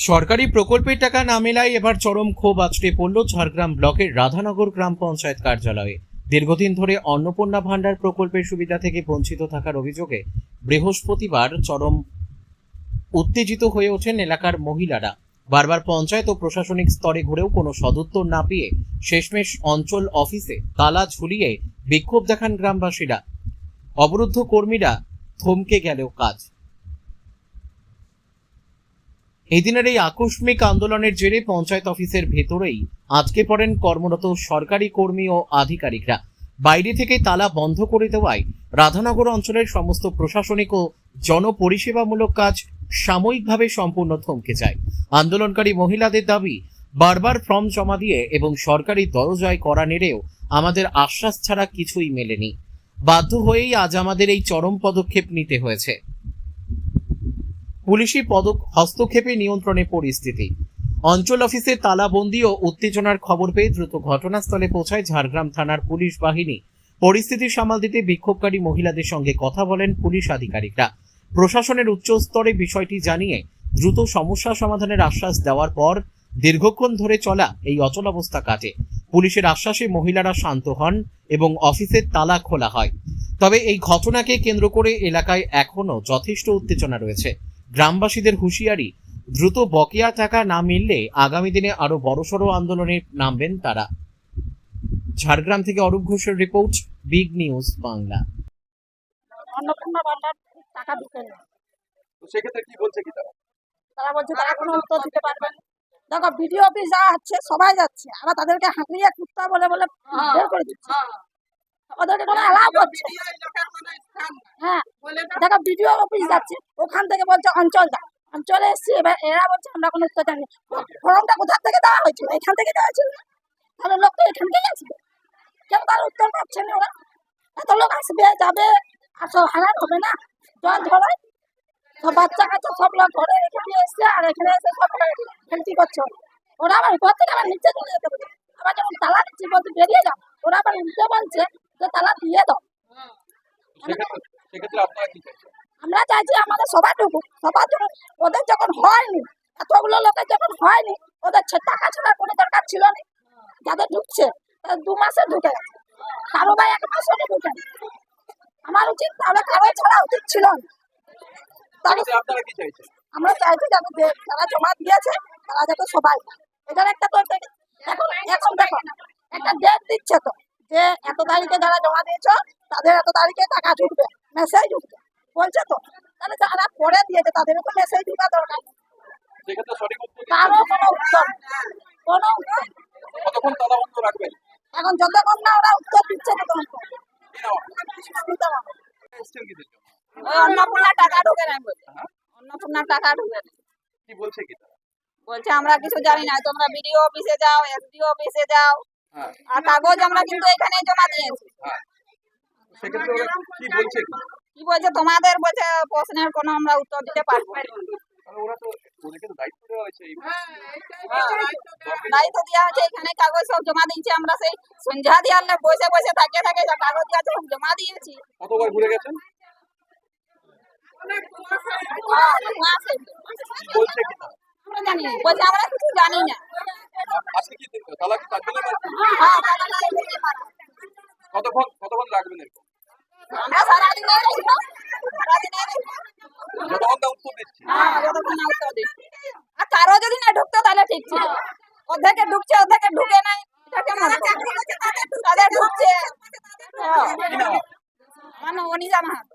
সরকারি প্রকল্পের টাকা না মেলায় এবার চরম ক্ষোভ আছড়ে পড়ল ঝাড়গ্রাম ব্লকের রাধানগর গ্রাম পঞ্চায়েত কার্যালয়ে। দীর্ঘদিন ধরে অন্নপূর্ণা ভাণ্ডার প্রকল্পের সুবিধা থেকে বঞ্চিত থাকার অভিযোগে বৃহস্পতিবার চরম উত্তেজিত হয়ে ওঠেন এলাকার মহিলারা। বারবার পঞ্চায়েত ও প্রশাসনিক স্তরে ঘুরেও কোনো সদুত্তর না পেয়ে শেষমেশ অঞ্চল অফিসে তালা ঝুলিয়ে বিক্ষোভ দেখান গ্রামবাসীরা। অবরুদ্ধ কর্মীরা থমকে গেলেও কাজ। এই দিনের এই আকস্মিক আন্দোলনের জেরে পঞ্চায়েত অফিসের ভেতরেই আটকে পড়েন কর্মরত সরকারি কর্মী ও আধিকারিকরা। বাইরে থেকে তালা বন্ধ করে দেওয়ায় রাধানগর অঞ্চলের সমস্ত প্রশাসনিক ও জনপরিষেবামূলক কাজ সাময়িকভাবে সম্পূর্ণ থমকে যায়। আন্দোলনকারী মহিলাদের দাবি, বারবার ফর্ম জমা দিয়ে এবং সরকারি দরজায় করা নেড়েও আমাদের আশ্বাস ছাড়া কিছুই মেলেনি। বাধ্য হয়েই আজ আমাদের এই চরম পদক্ষেপ নিতে হয়েছে। পুলিশি হস্তক্ষেপে নিয়ন্ত্রণে পরিস্থিতি। অঞ্চল অফিসে তালাবন্দি ও উত্তেজনার খবর পেয়ে দ্রুত ঘটনাস্থলে পৌঁছায় ঝাড়গ্রাম থানার পুলিশ বাহিনী। পরিস্থিতি সামাল দিতে বিক্ষোভকারী মহিলাদের সঙ্গে কথা বলেন পুলিশ আধিকারিকরা। প্রশাসনের উচ্চ স্তরে বিষয়টি জানিয়ে দ্রুত সমস্যা সমাধানের আশ্বাস দেওয়ার পর দীর্ঘক্ষণ ধরে চলা এই অচলাবস্থা কাটে। পুলিশের আশ্বাসে মহিলারা শান্ত হন এবং অফিসের তালা খোলা হয়। তবে এই ঘটনাকে কেন্দ্র করে এলাকায় এখনো যথেষ্ট উত্তেজনা রয়েছে। গ্রামবাসীদের হুঁশিয়ারি, দ্রুত বকেয়া টাকা না মিললে আগামী দিনে আরো বড়সড় আন্দোলনে নামবেন তারা। ঝাড়গ্রাম থেকে অরূপ ঘোষের report, big news Bangla. Annapurna Bhandar টাকা ঢুকে না, তো সেক্ষেত্রে কি বলছে কি তারা বলছে তারা কোনো উত্তর দিতে পারবেন। দেখো বিডিও অফিস যা হচ্ছে সবাই যাচ্ছে, আবার তাদেরকে হাঁকড়িয়ে কুত্তা বলে বলে বের করে দিচ্ছে, ওদেরকে কোনো অ্যালাউ করছে। হ্যাঁ, দেখো বিডিও অফিস যাচ্ছে, ওখান থেকে বলছে অঞ্চল যা, অঞ্চলে এসছি, এবার এরা বলছে আমরা কোনো উত্তর জানি। ফর্মটা কোথা থেকে দেওয়া হয়েছিল? এখান থেকে দেওয়া হয়েছিল না? তাহলে লোক তো এখান থেকে আসবে, কেন তার উত্তর পাচ্ছে না? ওরা এত লোক আসবে যাবে আর সব হারান হবে না? জল ধরে সব বাচ্চা কাচ্চা সব লোক ঘরে এখানে এসছে, আর এখানে এসে সব খেলতি করছে। ওরা আবার উপর থেকে আবার নিচে চলে যেতে বলছে, আবার যখন তালা দিচ্ছি বলছে বেরিয়ে যাও, ওরা আবার নিচে বলছে যে তালা দিয়ে দাও। আমরা চাইছি আমাদের সবার ঢুকুক, সবার জন্য। ওদের যখন হয়নি, এতগুলো লোকের যখন হয়নি, ওদের টাকা ছাড়া কোনো দরকার ছিল না। যাদের ঢুকছে 2 মাসে ঢুকে গেছে, কারো বা 1 মাসও ঢুকে। আমার উচিত, তাহলে কারো ছাড়া উচিত ছিল না। আমরা চাইছি যাতে যারা জমা দিয়েছে তারা যাতে সবাই, এটার একটা তো এখন দেখো একটা ডেট দিচ্ছে তো, যে এত তারিখে যারা জমা দিয়েছো তাদের এত তারিখে টাকা ঢুকবে, মেসেজ ঢুকবে বলছে তো। তাহলে যারা পরে দিয়েছে তাদের তো মেসেজ ঢুকা দরকার। কারো কোনো উত্তর, কোনো উত্তর এখন যতক্ষণ না ওরা উত্তর দিচ্ছে ততক্ষণ অন্নপূর্ণা টাকা ঢুকে নাই বলছে। অন্নপূর্ণার টাকা ঢুকে নাই কি বলছে কি বলছে আমরা কিছু জানি না, তোমরা বিডিও অফিসে যাও, এসডিও অফিসে যাও, আর কাগজ আমরা কিন্তু এখানে জমা দিয়েছি। সেক্ষেত্রে ওরা কি বলছে কি বলছে তোমাদের বলছে প্রশ্নের কোনো আমরা উত্তর দিতে পারবো না। ওরা তো ওদেরকে তো দায়িত্ব দেওয়া হয়েছে, দায়িত্ব দেওয়া হয়েছে, এখানে কাগজ সব জমা দিয়েছি। আমরা সেই সন্ধ্যা দিয়ে বসে বসে থাকে যা কাগজ দিয়ে সব জমা দিয়েছি। কতবার ঘুরে গেছেন? বলছে কি আমরা জানি না, বলছে আমরা কিছু জানি না। আজকে কি তালা কি তার জন্য কতক্ষণ লাগবে না? আমরা সারাদিনে যতক্ষণ না উত্তর দিচ্ছি। যতক্ষণ না উত্তর দিচ্ছি। আর কারো যদি না ঢুকতো তাহলে ঠিক ছিল। অর্ধেকে ঢুকছে, অর্ধেকে ঢুকে নাই, এটা কেমন? তাদের ঢুকছে। আমার নাম অনিজা মাহাতো।